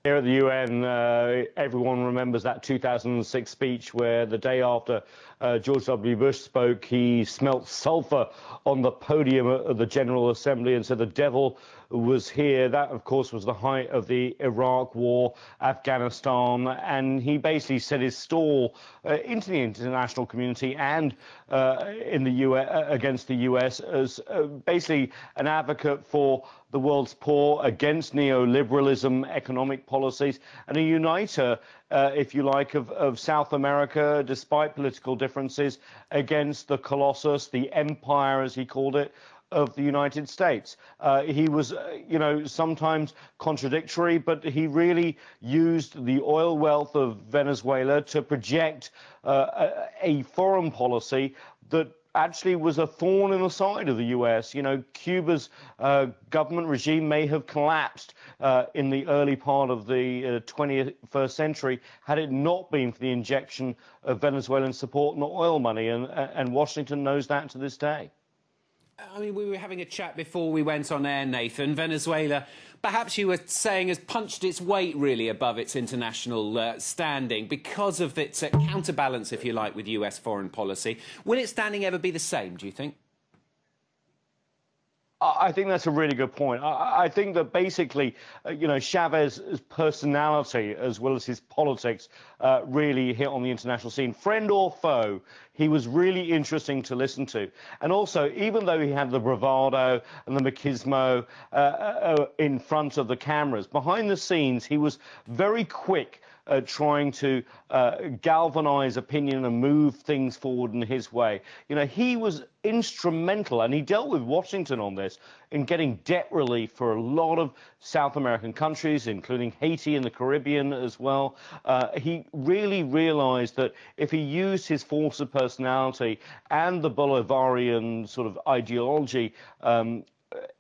Here at the UN, everyone remembers that 2006 speech where the day after George W. Bush spoke, he smelt sulfur on the podium of the General Assembly and said the devil was here. That, of course, was the height of the Iraq War, Afghanistan, and he basically set his stall into the international community and in the US, against the US as basically an advocate for the world's poor, against neoliberalism, economic policies, and a uniter, if you like, of South America, despite political differences, against the colossus, the empire, as he called it, of the United States. He was, sometimes contradictory, but he really used the oil wealth of Venezuela to project a foreign policy that actually was a thorn in the side of the US. Cuba's government regime may have collapsed in the early part of the 21st century had it not been for the injection of Venezuelan support and oil money, and Washington knows that to this day. I mean, we were having a chat before we went on air, Nathan. Venezuela, perhaps you were saying, has punched its weight really above its international standing because of its counterbalance, if you like, with US foreign policy. Will its standing ever be the same, do you think? I think that's a really good point. I think that basically, Chavez's personality as well as his politics really hit on the international scene. Friend or foe, he was really interesting to listen to. And also, even though he had the bravado and the machismo in front of the cameras, behind the scenes, he was very quick trying to galvanize opinion and move things forward in his way. He was instrumental, and he dealt with Washington on this, in getting debt relief for a lot of South American countries, including Haiti and the Caribbean as well. He really realized that if he used his force of personality and the Bolivarian sort of ideology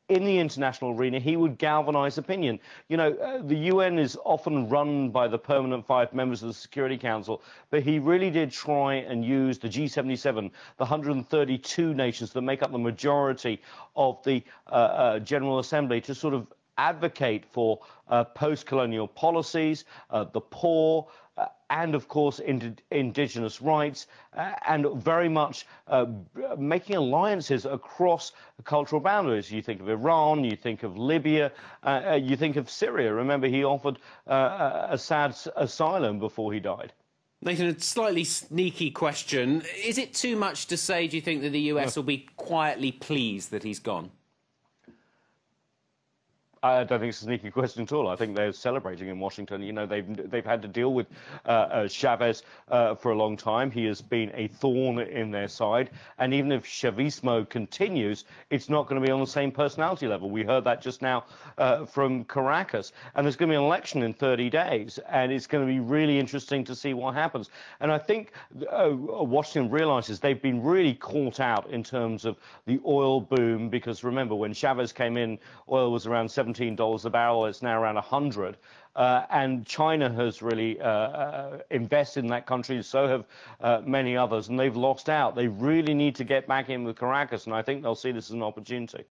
in the international arena, he would galvanize opinion. The UN is often run by the permanent 5 members of the Security Council, but he really did try and use the G77, the 132 nations that make up the majority of the General Assembly, to sort of advocate for post-colonial policies, the poor, and, of course, indigenous rights, and very much making alliances across cultural boundaries. You think of Iran, you think of Libya, you think of Syria. Remember, he offered Assad's asylum before he died. Nathan, a slightly sneaky question. Is it too much to say, do you think, that the US will be quietly pleased that he's gone? I don't think it's a sneaky question at all. I think they're celebrating in Washington. They've had to deal with Chavez for a long time. He has been a thorn in their side. And even if Chavismo continues, it's not going to be on the same personality level. We heard that just now from Caracas. And there's going to be an election in 30 days. And it's going to be really interesting to see what happens. And I think Washington realizes they've been really caught out in terms of the oil boom. Because remember, when Chavez came in, oil was around $17 a barrel. It's now around 100. And China has really invested in that country, so have many others, and they've lost out. They really need to get back in with Caracas, and I think they'll see this as an opportunity.